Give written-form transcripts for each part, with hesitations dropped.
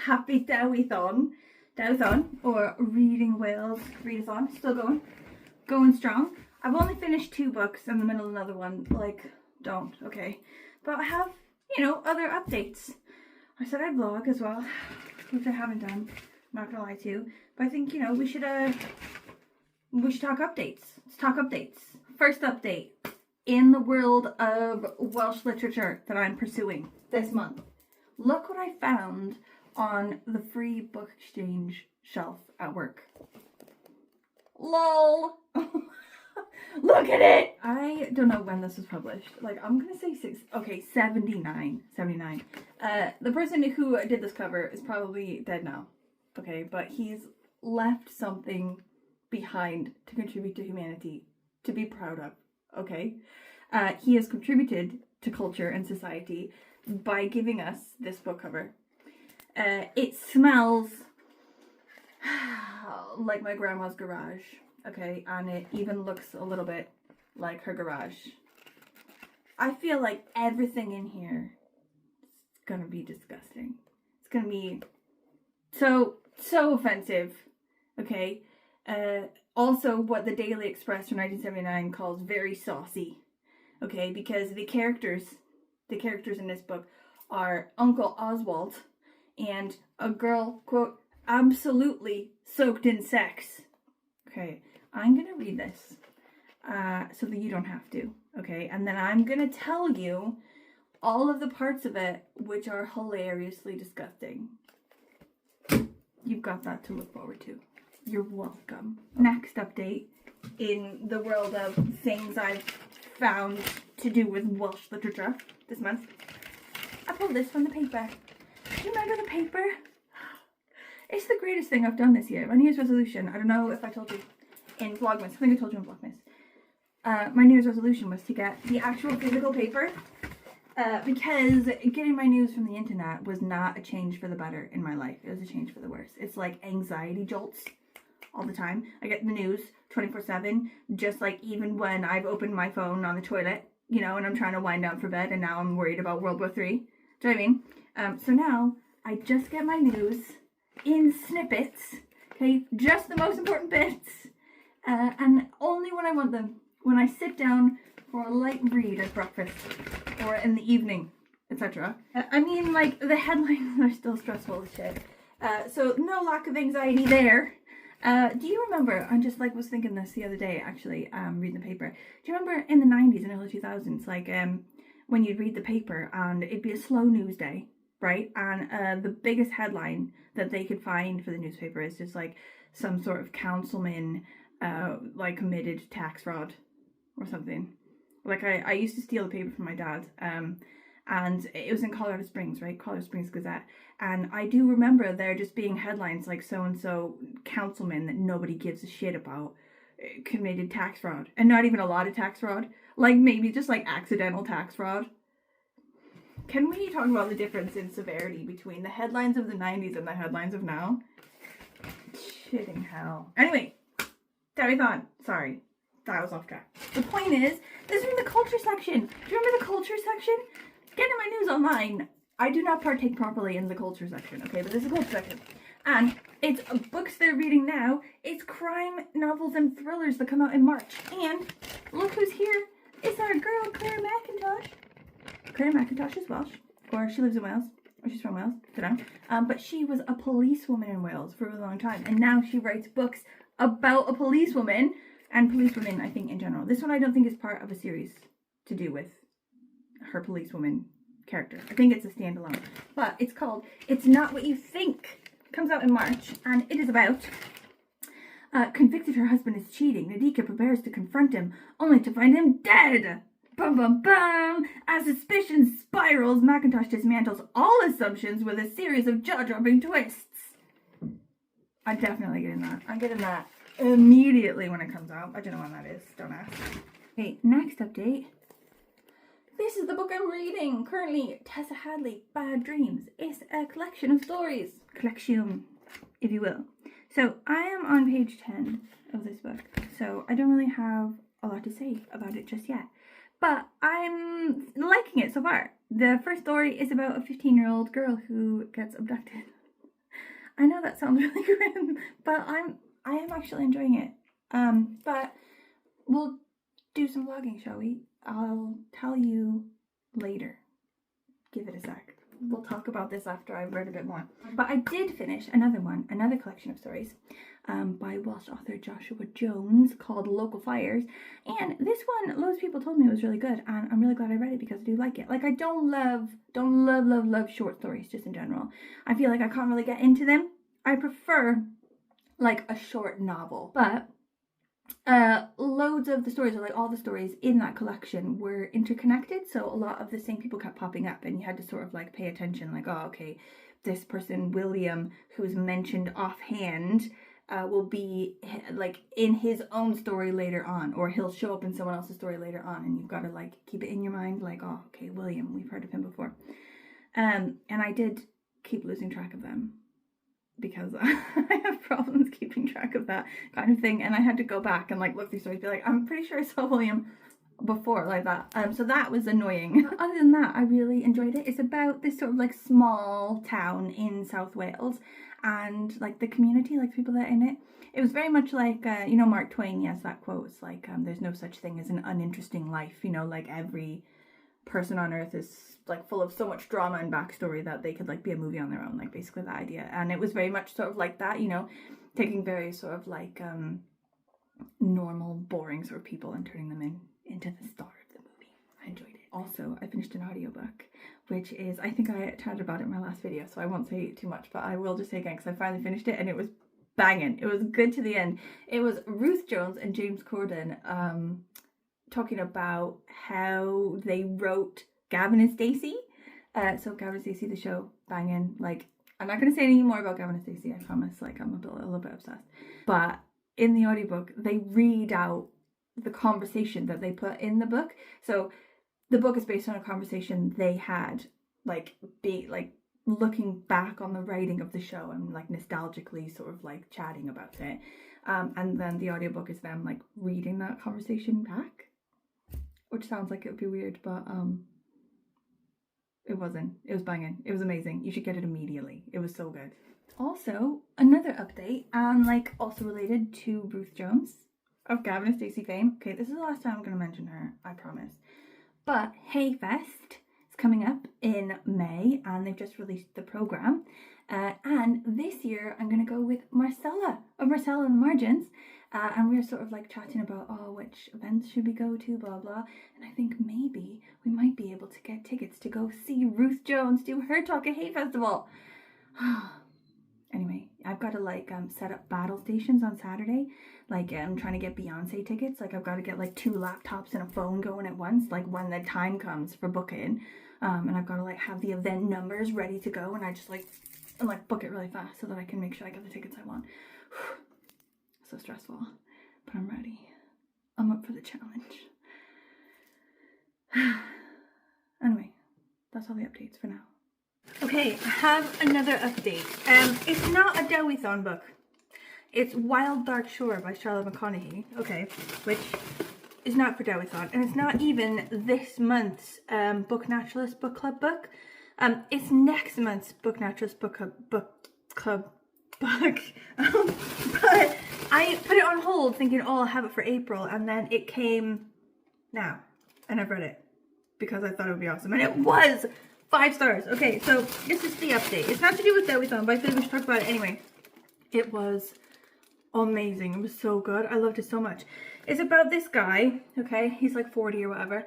happy Dewithon, or Reading Wales, Readathon, still going strong. I've only finished 2 books. I'm in the middle of another one. Like, don't, okay. But I have, other updates. I said I'd vlog as well, which I haven't done. I'm not gonna lie to you. But I think, we should talk updates. Let's talk updates. First update. In the world of Welsh literature that I'm pursuing this month. Look what I found on the free book exchange shelf at work. LOL! Look at it! I don't know when this was published. Like, I'm gonna say 79. The person who did this cover is probably dead now. Okay, but he's left something behind to contribute to humanity, to be proud of. Okay? He has contributed to culture and society by giving us this book cover. It smells like my grandma's garage, okay? And it even looks a little bit like her garage. I feel like everything in here is gonna be disgusting. It's gonna be so offensive, okay? Also, what the Daily Express from 1979 calls very saucy, okay? Because the characters in this book are Uncle Oswald and a girl, quote, absolutely soaked in sex. Okay, I'm gonna read this so that you don't have to, okay? And then I'm gonna tell you all of the parts of it which are hilariously disgusting. You've got that to look forward to. You're welcome. Next update in the world of things I've found to do with Welsh literature this month. I pulled this from the paper. Do you remember the paper? It's the greatest thing I've done this year. My New Year's resolution. I don't know if I told you in Vlogmas. I think I told you in Vlogmas. My New Year's resolution was to get the actual physical paper. Because getting my news from the internet was not a change for the better in my life. It was a change for the worse. It's like anxiety jolts all the time. I get the news 24/7, just like even when I've opened my phone on the toilet, and I'm trying to wind down for bed, and now I'm worried about World War III. Do you know what I mean? So now I just get my news in snippets, okay? Just the most important bits, and only when I want them. When I sit down for a light read at breakfast or in the evening, etc. I mean, like, the headlines are still stressful as shit. So no lack of anxiety there. Do you remember, I just was thinking this the other day actually, reading the paper. Do you remember in the 90s and early 2000s, when you'd read the paper and it'd be a slow news day, right? And the biggest headline that they could find for the newspaper is just some sort of councilman committed tax fraud or something. I used to steal the paper from my dad, and it was in Colorado Springs, right? Colorado Springs Gazette. And I do remember there just being headlines like so-and-so councilman that nobody gives a shit about committed tax fraud. And not even a lot of tax fraud. Maybe just accidental tax fraud. Can we talk about the difference in severity between the headlines of the 90s and the headlines of now? Shitting hell. Anyway, Dewithon. Sorry. That was off track. The point is, this is in the culture section. Do you remember the culture section? Getting my news online. I do not partake properly in the culture section, okay? But this is the culture section. And it's books they're reading now. It's crime novels and thrillers that come out in March. And look who's here. It's our girl, Claire McIntosh. Claire McIntosh is Welsh. Or she lives in Wales. Or she's from Wales. Don't know. But she was a policewoman in Wales for a long time. And now she writes books about a policewoman. And policewomen, I think, in general. This one I don't think is part of a series to do with her policewoman character. I think it's a standalone. But it's called It's Not What You Think. It comes out in March. And it is about convicted her husband is cheating. Nadika prepares to confront him, only to find him dead. Bum bum bum! As suspicion spirals, McIntosh dismantles all assumptions with a series of jaw-dropping twists. I'm definitely getting that. I'm getting that immediately when it comes out. I don't know when that is. Don't ask. Okay, next update. This is the book I'm reading currently. Tessa Hadley, Bad Dreams. It's a collection of stories. Collection, if you will. So I am on page 10 of this book. So I don't really have a lot to say about it just yet. But I'm liking it so far. The first story is about a 15-year-old girl who gets abducted. I know that sounds really grim, but I am actually enjoying it. But we'll do some vlogging, shall we? I'll tell you later. Give it a sec. We'll talk about this after I've read a bit more. But I did finish another collection of stories by Welsh author Joshua Jones called Local Fires. And this one, loads of people told me it was really good, and I'm really glad I read it because I do like it. Like, I don't love short stories just in general. I feel like I can't really get into them. I prefer like a short novel. But loads of the stories, or like all the stories in that collection, were interconnected, so a lot of the same people kept popping up, and you had to sort of like pay attention, like, oh, okay, this person William, who's mentioned offhand, will be like in his own story later on, or he'll show up in someone else's story later on, and you've got to like keep it in your mind, like, oh, okay, William, we've heard of him before. And I did keep losing track of them, because I have problems keeping track of that kind of thing, and I had to go back and like look through stories, be like, I'm pretty sure I saw William before, like that. So that was annoying. Other than that, I really enjoyed it. It's about this sort of like small town in South Wales, and like the community, like people that are in it. It was very much like, you know, Mark Twain, he has that quote, it's like, there's no such thing as an uninteresting life, you know, like every person on earth is like full of so much drama and backstory that they could like be a movie on their own, like basically that idea. And it was very much sort of like that, you know, taking very sort of like normal, boring sort of people and turning them into the star of the movie. I enjoyed it. Also, I finished an audiobook, which is, I think I chatted about it in my last video, so I won't say too much, but I will just say again, because I finally finished it and it was banging. It was good to the end. It was Ruth Jones and James Corden talking about how they wrote Gavin and Stacey. So Gavin and Stacey, the show, banging. Like, I'm not going to say any more about Gavin and Stacey, I promise. Like, I'm a little bit obsessed. But in the audiobook, they read out the conversation that they put in the book. So the book is based on a conversation they had, like, looking back on the writing of the show and like nostalgically sort of like chatting about it. And then the audiobook is them like reading that conversation back, which sounds like it would be weird, but it wasn't. It was banging. It was amazing. You should get it immediately. It was so good. Also, another update, and like also related to Ruth Jones of Gavin and Stacey fame. Okay, this is the last time I'm going to mention her, I promise. But Hayfest is coming up in May, and they've just released the programme. And this year I'm going to go with Marcella of Marcella and the Margins. And we were sort of like chatting about, oh, which events should we go to, blah, blah. And I think maybe we might be able to get tickets to go see Ruth Jones do her talk at Hay Festival. Anyway, I've got to like set up battle stations on Saturday. Like, I'm trying to get Beyonce tickets. Like, I've got to get like 2 laptops and a phone going at once, like when the time comes for booking. And I've got to like have the event numbers ready to go, and I just like book it really fast so that I can make sure I get the tickets I want. So stressful, but I'm ready. I'm up for the challenge. Anyway, that's all the updates for now. Okay, I have another update. It's not a Dewithon book. It's Wild Dark Shore by Charlotte McConaghy. Okay, which is not for Dewithon, and it's not even this month's Book Naturalist Book Club book. It's next month's Book Naturalist Book Club book. But I put it on hold thinking, oh, I'll have it for April, and then it came now, and I've read it because I thought it would be awesome, and it was 5 stars. Okay, so this is the update. It's not to do with Dewithon, but I feel like we should talk about it anyway. It was amazing. It was so good. I loved it so much. It's about this guy, okay? He's like 40 or whatever,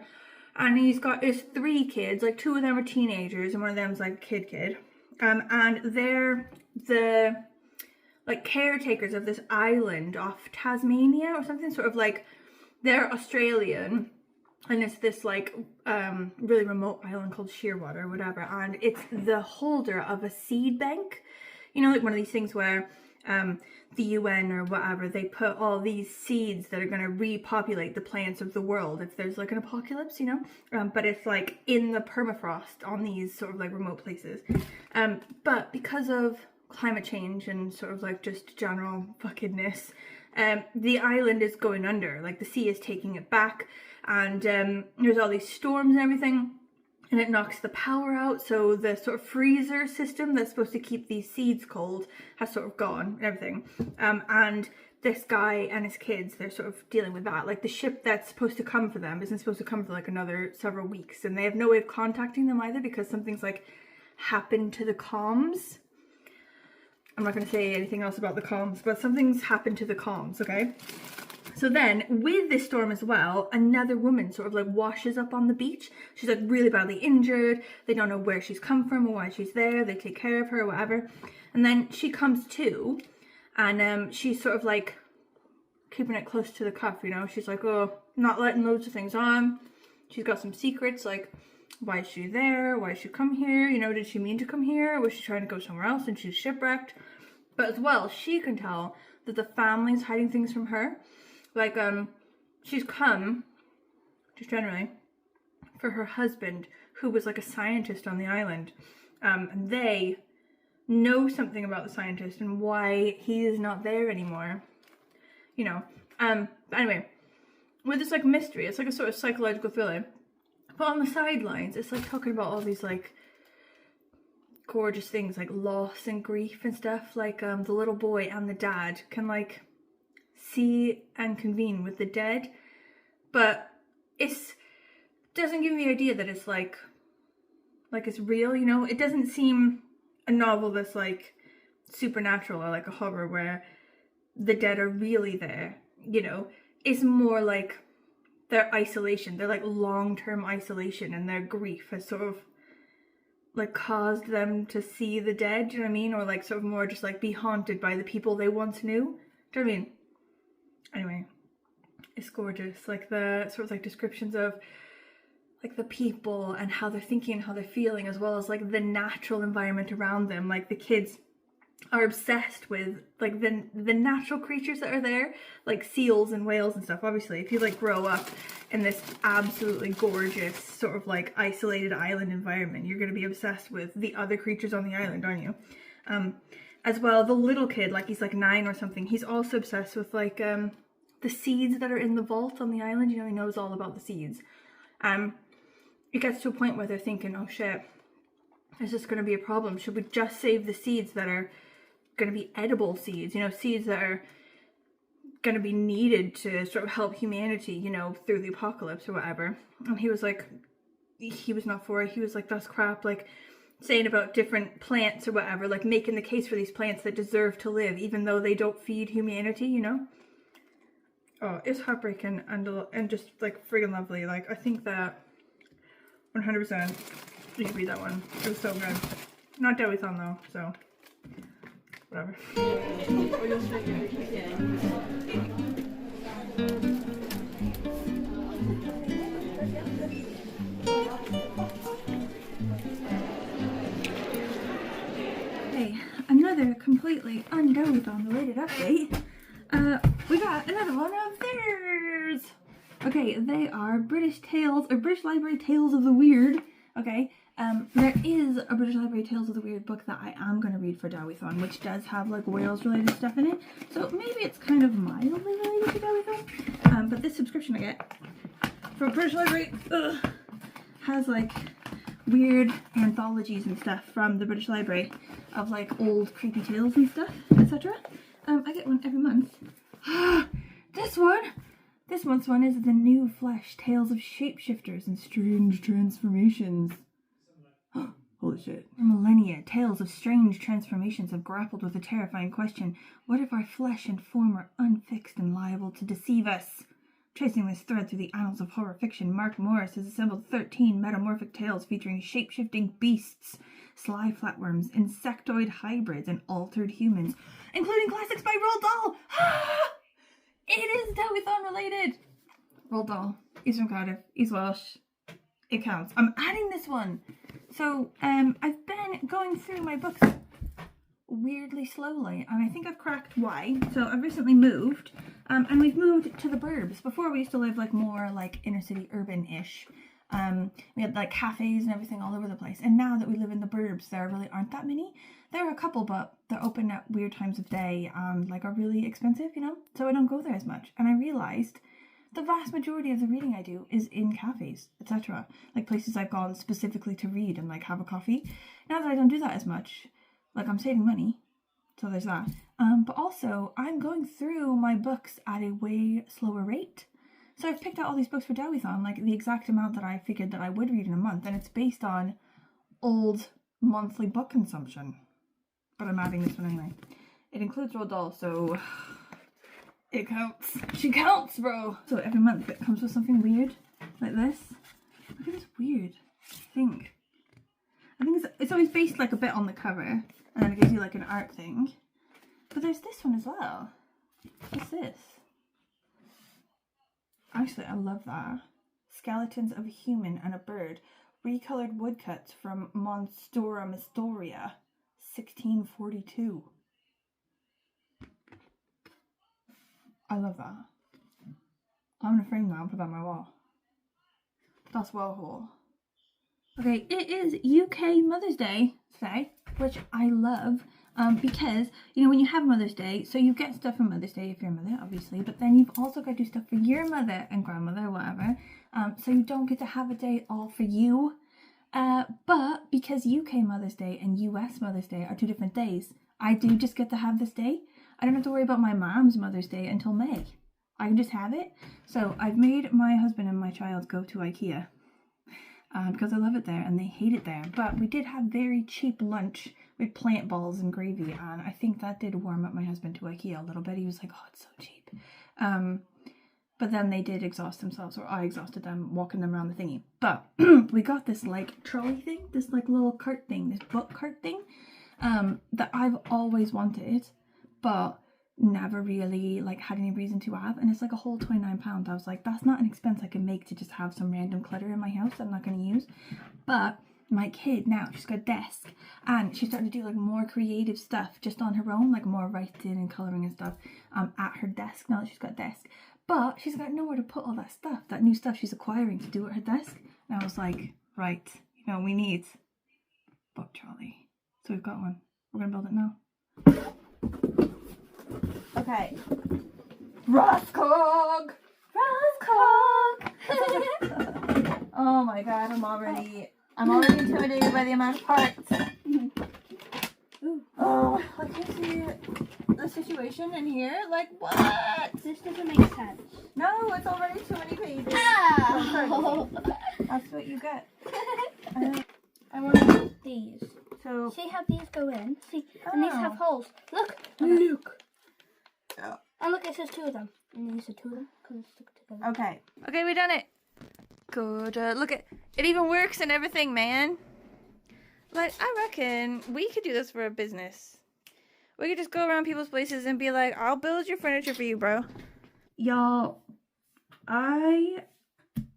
and he's got his 3 kids. Like 2 of them are teenagers, and one of them's like a kid. And they're the like caretakers of this island off Tasmania or something, sort of like, they're Australian, and it's this like really remote island called Shearwater or whatever, and it's the holder of a seed bank, you know, like one of these things where the UN or whatever, they put all these seeds that are going to repopulate the plants of the world if there's like an apocalypse, you know, but it's like in the permafrost on these sort of like remote places, but because of climate change and sort of like just general fuckedness, the island is going under. Like, the sea is taking it back, and there's all these storms and everything, and it knocks the power out. So the sort of freezer system that's supposed to keep these seeds cold has sort of gone and everything. And this guy and his kids, they're sort of dealing with that. Like the ship that's supposed to come for them isn't supposed to come for like another several weeks, and they have no way of contacting them either because something's like happened to the comms. I'm not going to say anything else about the comms, but something's happened to the comms, okay? So then, with this storm as well, another woman sort of like washes up on the beach. She's like really badly injured. They don't know where she's come from or why she's there. They take care of her or whatever. And then she comes to, and she's sort of like keeping it close to the cuff, you know? She's like, oh, not letting loads of things on. She's got some secrets, like, why is she there? Why did she come here? You know, did she mean to come here? Was she trying to go somewhere else and she's shipwrecked? But as well, she can tell that the family's hiding things from her. Like, she's come, just generally, for her husband, who was like a scientist on the island. And they know something about the scientist and why he is not there anymore. You know, but anyway, with this like mystery, it's like a sort of psychological thriller. But on the sidelines, it's like talking about all these like gorgeous things like loss and grief and stuff. Like the little boy and the dad can like see and convene with the dead, but it's doesn't give me the idea that it's like it's real, you know? It doesn't seem a novel that's like supernatural or like a horror where the dead are really there, you know? It's more like their isolation, their like long-term isolation, and their grief has sort of like caused them to see the dead, do you know what I mean? Or like sort of more just like be haunted by the people they once knew, do you know what I mean? Anyway, it's gorgeous. Like the sort of like descriptions of like the people and how they're thinking and how they're feeling, as well as like the natural environment around them. Like the kids are obsessed with like the natural creatures that are there, like seals and whales and stuff. Obviously, if you like grow up in this absolutely gorgeous sort of like isolated island environment, you're going to be obsessed with the other creatures on the island, aren't you? As well, the little kid, like he's like 9 or something, he's also obsessed with like the seeds that are in the vault on the island. You know, he knows all about the seeds. It gets to a point where they're thinking, oh shit, is this going to be a problem? Should we just save the seeds that are going to be edible seeds, you know, seeds that are going to be needed to sort of help humanity, you know, through the apocalypse or whatever? And he was like, he was not for it. He was like, that's crap. Like, saying about different plants or whatever, like making the case for these plants that deserve to live even though they don't feed humanity, you know? Oh, it's heartbreaking and just like friggin' lovely. Like, I think that 100% you should read that one. It was so good. Not Dewithon though, so whatever. Another completely un-Dewithon related update. We got another one of theirs. Okay, they are British Library Tales of the Weird. Okay, there is a British Library Tales of the Weird book that I am going to read for Dewithon, which does have like Wales related stuff in it. So maybe it's kind of mildly related to Dewithon. But this subscription I get for British Library has like weird anthologies and stuff from the British Library of like old creepy tales and stuff, etc. I get one every month. This month's one is The New Flesh, Tales of Shapeshifters and Strange Transformations. Holy shit. For millennia, tales of strange transformations have grappled with the terrifying question, what if our flesh and form are unfixed and liable to deceive us? Tracing this thread through the annals of horror fiction, Mark Morris has assembled 13 metamorphic tales featuring shape-shifting beasts, sly flatworms, insectoid hybrids, and altered humans, including classics by Roald Dahl! It is Dewithon related! Roald Dahl. He's from Cardiff. He's Welsh. It counts. I'm adding this one! So, I've been going through my books weirdly slowly, and I think I've cracked why. So I've recently moved, and we've moved to the burbs. Before we used to live like more like inner city urban-ish. We had like cafes and everything all over the place, and now that we live in the burbs, there really aren't that many. There are a couple, but they're open at weird times of day and like are really expensive, you know, so I don't go there as much. And I realized The vast majority of the reading I do is in cafes, etc. Like places I've gone specifically to read and like have a coffee. Now that I don't do that as much, like I'm saving money, so there's that. But also I'm going through my books at a way slower rate. So I've picked out all these books for Dewithon, like the exact amount that I figured that I would read in a month, and it's based on old monthly book consumption. But I'm adding this one anyway. It includes Roald Dahl, so it counts. She counts, bro! So every month it comes with something weird, like this. Look at this weird thing. I think it's always based like a bit on the cover, and then it gives you like an art thing. But there's this one as well. What's this? Actually, I love that. Skeletons of a human and a bird. Recolored woodcuts from Monstura Mystoria, 1642. I love that. I'm gonna frame that and put that on my wall. That's well haul. Okay, it is UK Mother's Day today, which I love. Because, you know, when you have Mother's Day, so you get stuff for Mother's Day if you're a mother, obviously, but then you've also got to do stuff for your mother and grandmother or whatever, so you don't get to have a day all for you. But because UK Mother's Day and US Mother's Day are 2 different days, I do just get to have this day. I don't have to worry about my mom's Mother's Day until May. I can just have it. So I've made my husband and my child go to Ikea. Because I love it there and they hate it there. But we did have very cheap lunch with plant balls and gravy, and I think that did warm up my husband to Ikea a little bit. He was like, oh, it's so cheap. But then they did exhaust themselves, or I exhausted them walking them around the thingy. But we got this like trolley thing, this like little cart thing, this book cart thing, that I've always wanted, but never really like had any reason to have. And it's like a whole £29. I was like, that's not an expense I can make to just have some random clutter in my house that I'm not going to use. But my kid now, she's got a desk, and she's starting to do like more creative stuff just on her own, like more writing and colouring and stuff at her desk now that she's got a desk. But she's got nowhere to put all that stuff, that new stuff she's acquiring to do at her desk. And I was like, right, you know, we need book trolley. So we've got one. We're going to build it now. Okay. Roskog! Roskog! Oh my god, I'm already intimidated by the amount of parts. Oh, like you see the situation in here? Like, what? This doesn't make sense. No, it's already too many pages. Oh. That's what you get. I want these. So, See how these go in? See, and these have holes. Look. Luke. Oh. And look, it says 2 of them. And these are 2 of them because it's stuck together. Okay. Okay, we done it. Good. Look at it. Even works and everything, man. Like, I reckon we could do this for a business. We could just go around people's places and be like, I'll build your furniture for you, bro. Y'all, I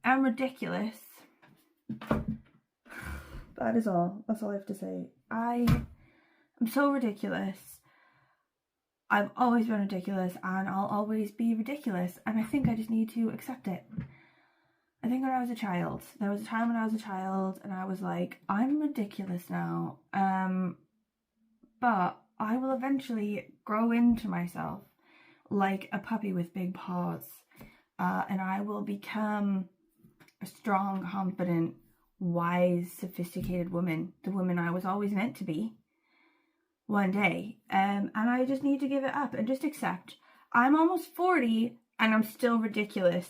am ridiculous. That is all. That's all I have to say. I am so ridiculous. I've always been ridiculous, and I'll always be ridiculous, and I think I just need to accept it. I think when I was a child, there was a time when I was a child, and I was like, I'm ridiculous now, but I will eventually grow into myself like a puppy with big paws, and I will become a strong, confident, wise, sophisticated woman, the woman I was always meant to be. One day, and I just need to give it up and just accept I'm almost 40 and I'm still ridiculous,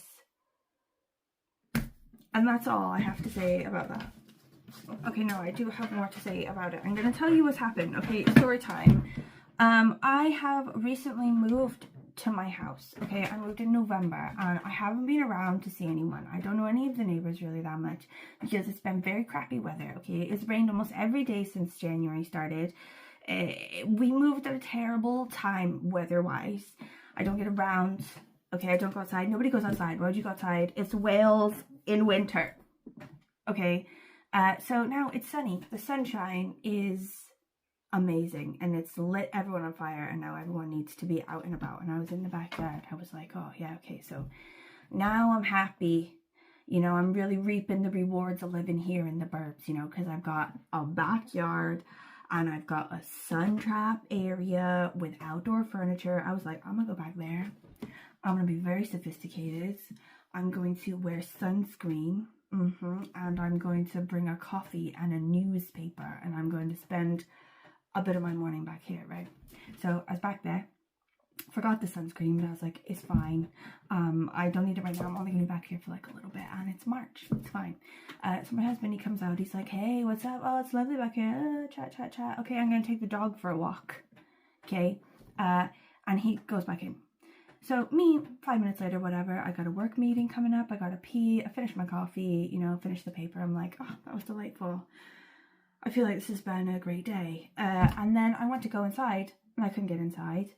and that's all I have to say about that. Okay, no, I do have more to say about it. I'm gonna tell you what's happened. Okay, story time. I have recently moved to my house. Okay, I moved in November, and I haven't been around to see anyone. I don't know any of the neighbors really that much because it's been very crappy weather. Okay, it's rained almost every day since January started. We moved at a terrible time weather-wise. I don't get around. Okay, I don't go outside. Nobody goes outside. Why would you go outside? It's Wales in winter. Okay, so now it's sunny. The sunshine is amazing, and it's lit everyone on fire, and now everyone needs to be out and about. And I was in the backyard. I was like, oh yeah, okay, so now I'm happy. You know, I'm really reaping the rewards of living here in the burbs, you know, because I've got a backyard, and I've got a sun trap area with outdoor furniture. I was like, I'm gonna go back there. I'm gonna be very sophisticated. I'm going to wear sunscreen. And I'm going to bring a coffee and a newspaper, and I'm going to spend a bit of my morning back here, right? So I was back there, forgot the sunscreen, but I was like, it's fine. I don't need it right now. I'm only going to be back here for like a little bit, and it's March. It's fine. So my husband, he comes out. He's like, hey, what's up? Oh, it's lovely back here. Chat. Okay, I'm going to take the dog for a walk. Okay. And he goes back in. So me, 5 minutes later, whatever, I got a work meeting coming up. I got to pee. I finished my coffee, you know, finished the paper. I'm like, oh, that was delightful. I feel like this has been a great day. And then I went to go inside, and I couldn't get inside.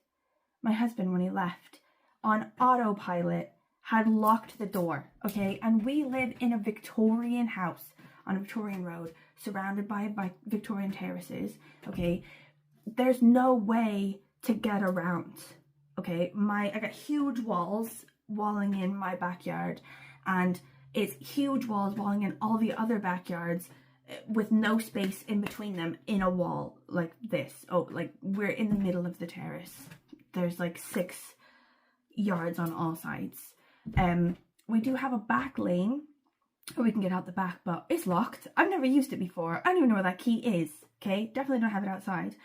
My husband, when he left, on autopilot, had locked the door, okay? And we live in a Victorian house on a Victorian road, surrounded by Victorian terraces, okay? There's no way to get around. Okay, I got huge walls walling in my backyard, and it's huge walls walling in all the other backyards with no space in between them in a wall like this. Oh, like we're in the middle of the terrace. There's like 6 yards on all sides. We do have a back lane where we can get out the back, but it's locked. I've never used it before. I don't even know where that key is. Okay, definitely don't have it outside.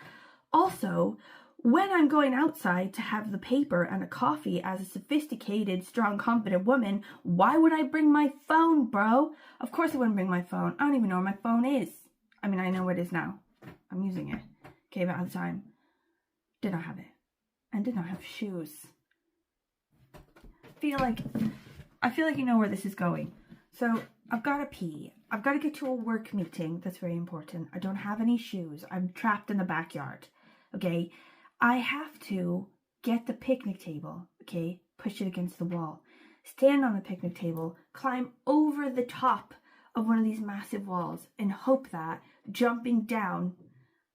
Also, when I'm going outside to have the paper and a coffee as a sophisticated, strong, confident woman, why would I bring my phone, bro? Of course I wouldn't bring my phone. I don't even know where my phone is. I mean, I know where it is now. I'm using it. Okay, but at the time, did not have it. And did not have shoes. I feel like you know where this is going. So, I've got to pee. I've got to get to a work meeting. That's very important. I don't have any shoes. I'm trapped in the backyard. Okay? I have to get the picnic table, okay, push it against the wall, stand on the picnic table, climb over the top of one of these massive walls, and hope that jumping down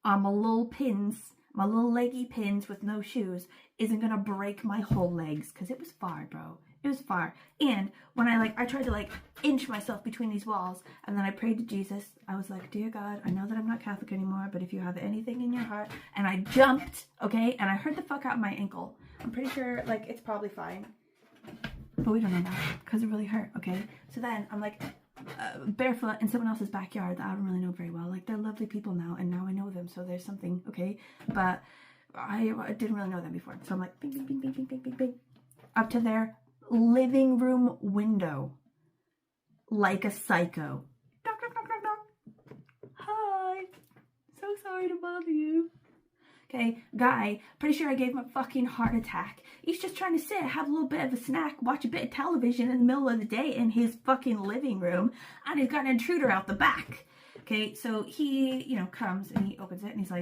on my little leggy pins with no shoes, isn't gonna break my whole legs, because it was far, bro. It was far. And when I tried to inch myself between these walls, and then I prayed to Jesus. I was like, dear God, I know that I'm not Catholic anymore, but if you have anything in your heart, and I jumped, okay, and I hurt the fuck out of my ankle. I'm pretty sure it's probably fine, but we don't know that because it really hurt, okay? So then I'm barefoot in someone else's backyard that I don't really know very well. They're lovely people now, and now I know them, so there's something, okay? But I didn't really know them before, so I'm like, bing, bing, bing, bing, bing, bing, bing, bing, up to their living room window like a psycho. Knock, knock, knock, knock, knock. Hi, so sorry to bother you. Okay, guy, pretty sure I gave him a fucking heart attack. He's just trying to sit, have a little bit of a snack, watch a bit of television in the middle of the day in his fucking living room, and he's got an intruder out the back. Okay, so he, comes and he opens it, and he's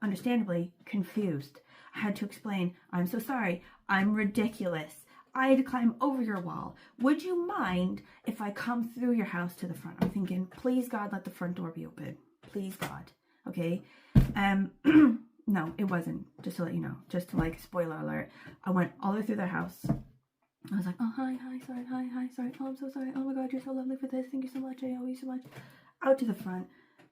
understandably confused. I had to explain, I'm so sorry, I'm ridiculous. I had to climb over your wall. Would you mind if I come through your house to the front? I'm thinking, please God, let the front door be open. Please God. Okay. No, it wasn't. Just to let you know. Just to spoiler alert. I went all the way through their house. I was like, oh, hi, sorry. Oh, I'm so sorry. Oh my God, you're so lovely for this. Thank you so much. I owe you so much. Out to the front,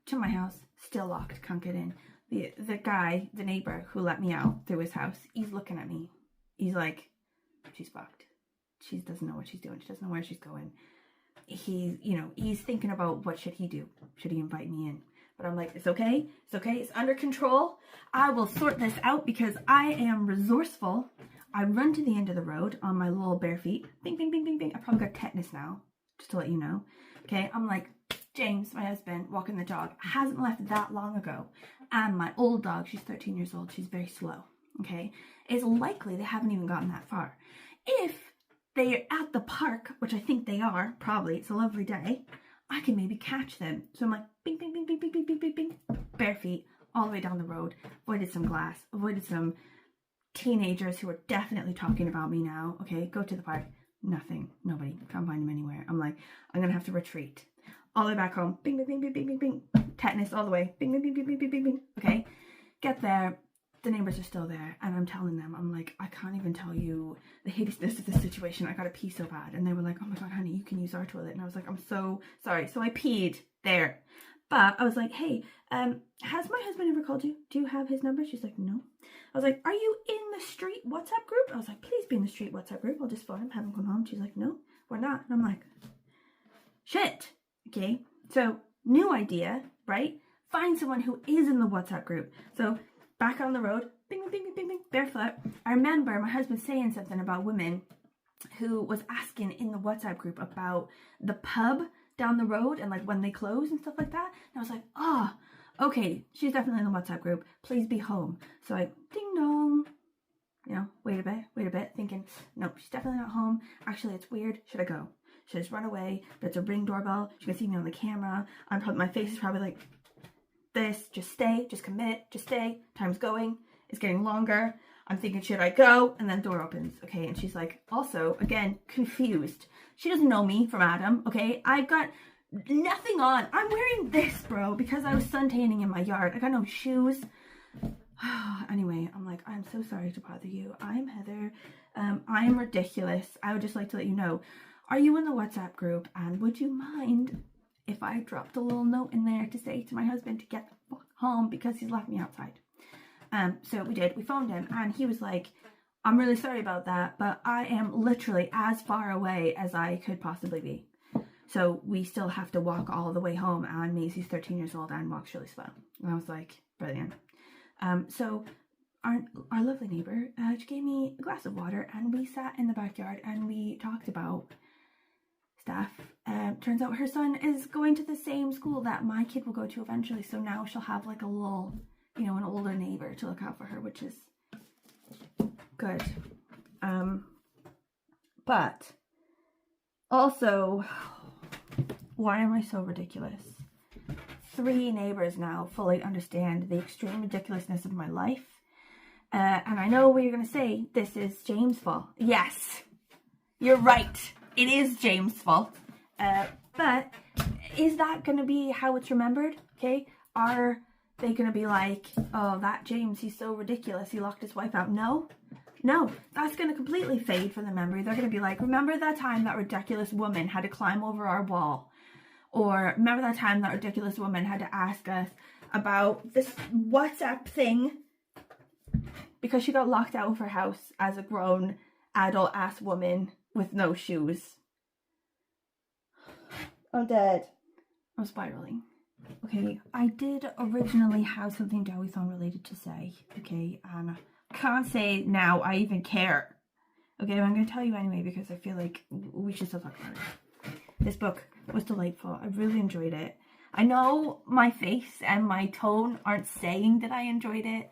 to my house, still locked. Can't get in. The guy, the neighbor who let me out through his house, he's looking at me. He's like, she's fucked. She doesn't know what she's doing. She doesn't know where she's going. He's thinking about what should he do? Should he invite me in? But I'm like, it's okay. It's okay. It's under control. I will sort this out because I am resourceful. I run to the end of the road on my little bare feet. Bing, bing, bing, bing, bing. I probably got tetanus now, just to let you know. Okay, I'm like, James, my husband, walking the dog, hasn't left that long ago. And my old dog, she's 13 years old. She's very slow. Okay, it's likely they haven't even gotten that far. If they're at the park, which I think they are, probably, it's a lovely day, I can maybe catch them. So I'm like, bing, bing, bing, bing, bing, bing, bing, bing, bing, bare feet, all the way down the road. Avoided some glass, avoided some teenagers who are definitely talking about me now. Okay, go to the park. Nothing, nobody, can't find them anywhere. I'm like, I'm gonna have to retreat. All the way back home, bing, bing, bing, bing, bing, bing, bing, tetanus all the way, bing, bing, bing, bing, bing, bing, bing, bing. Okay, get there. The neighbors are still there, and I'm telling them, I'm like, I can't even tell you the hideousness of the situation. I gotta pee so bad. And they were like, oh my God, honey, you can use our toilet. And I was like, I'm so sorry. So I peed there. But I was like, hey, has my husband ever called you? Do you have his number? She's like, no. I was like, are you in the street WhatsApp group? I was like, please be in the street WhatsApp group. I'll just phone him, have him come home. She's like, no. we're not. And I'm like, shit. Okay, so new idea, right? Find someone who is in the WhatsApp group. So back on the road, bing, bing, bing, bing, bing, barefoot. I remember my husband saying something about women who was asking in the WhatsApp group about the pub down the road and like when they close and stuff like that. And I was like, oh, okay, she's definitely in the WhatsApp group. Please be home. So I ding dong, you know, wait a bit, thinking, no, she's definitely not home. Actually, it's weird. Should I go? Should I just run away? But it's a Ring doorbell. She can see me on the camera. My face is probably like this. Just stay. Just commit. Just stay. Time's going. It's getting longer. I'm thinking, should I go? And then door opens. Okay, and she's like, also, again, confused. She doesn't know me from Adam. Okay, I've got nothing on. I'm wearing this, bro, because I was suntanning in my yard. I got no shoes. Anyway, I'm like, I'm so sorry to bother you. I'm Heather. I am ridiculous. I would just like to let you know. Are you in the WhatsApp group? And would you mind if I dropped a little note in there to say to my husband to get the fuck home because he's left me outside? So we did. We phoned him and he was like, I'm really sorry about that, but I am literally as far away as I could possibly be. So we still have to walk all the way home, and Maisie's 13 years old and walks really slow. And I was like, brilliant. So our lovely neighbour she gave me a glass of water and we sat in the backyard and we talked about stuff. Turns out her son is going to the same school that my kid will go to eventually, so now she'll have like a little, you know, an older neighbor to look out for her, which is good. But also, why am I so ridiculous? 3 neighbors now fully understand the extreme ridiculousness of my life. And I know what you're going to say, this is James' fault. Yes, you're right. It is James' fault. But is that going to be how it's remembered? Okay, are they going to be like, oh, that James, he's so ridiculous, he locked his wife out? No, that's going to completely fade from the memory. They're going to be like, remember that time that ridiculous woman had to climb over our wall? Or remember that time that ridiculous woman had to ask us about this WhatsApp thing because she got locked out of her house as a grown adult-ass woman with no shoes. I'm dead. I'm spiraling. Okay, I did originally have something Dewithon related to say, okay, and I can't say now I even care. Okay, but I'm going to tell you anyway because I feel like we should still talk about it. This book was delightful. I really enjoyed it. I know my face and my tone aren't saying that I enjoyed it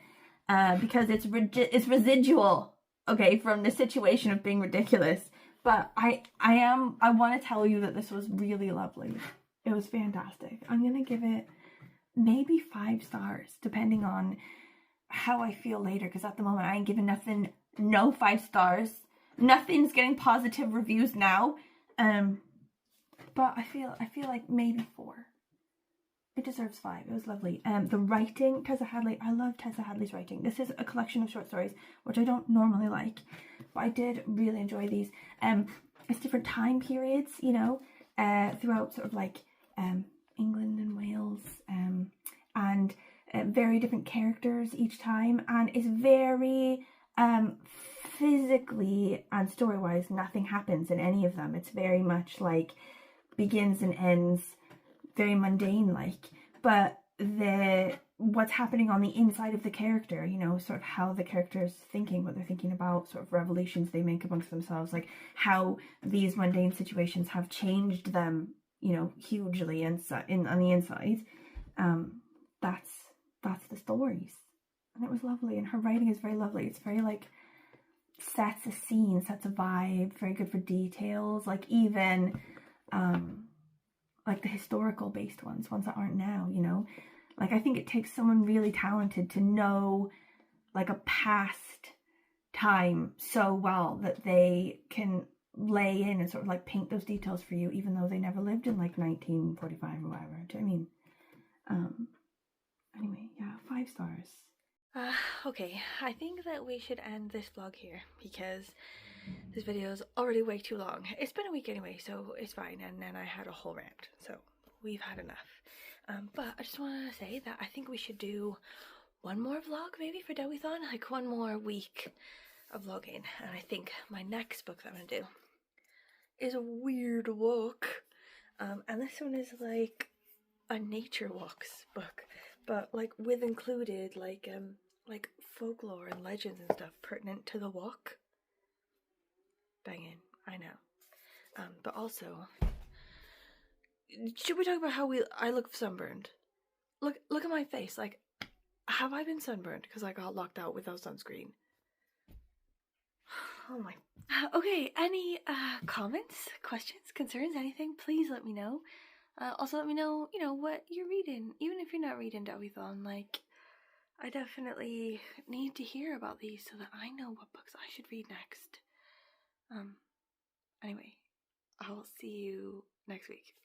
because it's residual, okay, from the situation of being ridiculous. But I want to tell you that this was really lovely. It was fantastic. I'm going to give it maybe 5 stars, depending on how I feel later. Because at the moment, I ain't giving nothing, no 5 stars. Nothing's getting positive reviews now. But I feel like maybe 4. It deserves 5. It was lovely. The writing, Tessa Hadley. I love Tessa Hadley's writing. This is a collection of short stories, which I don't normally like, but I did really enjoy these. It's different time periods, you know, throughout sort of like England and Wales, and very different characters each time, and it's very physically and story-wise, nothing happens in any of them. It's very much like begins and ends, very mundane like, but what's happening on the inside of the character, you know, sort of how the character's thinking, what they're thinking about, sort of revolutions they make amongst themselves, like how these mundane situations have changed them, you know, hugely on the inside. That's the stories, and it was lovely. And her writing is very lovely. It's very like sets a scene, sets a vibe, very good for details, like even like the historical based ones that aren't now, you know, like I think it takes someone really talented to know like a past time so well that they can lay in and sort of like paint those details for you, even though they never lived in like 1945 or whatever. Do you know what I mean? Anyway, yeah, 5 stars. Okay, I think that we should end this vlog here because this video is already way too long. It's been a week anyway, so it's fine, and then I had a whole rant, so we've had enough. But I just want to say that I think we should do one more vlog maybe for Dewithon, like one more week of vlogging, and I think my next book that I'm going to do is a weird book. And this one is like a nature walks book, but like with included like folklore and legends and stuff pertinent to the walk. Banging, I know. But also, should we talk about how I look sunburned? Look at my face. Like, have I been sunburned because I got locked out without sunscreen? Oh my. Okay, any comments, questions, concerns, anything? Please let me know. Also let me know, what you're reading. Even if you're not reading Dewithon, like, I definitely need to hear about these so that I know what books I should read next. Anyway, I'll see you next week.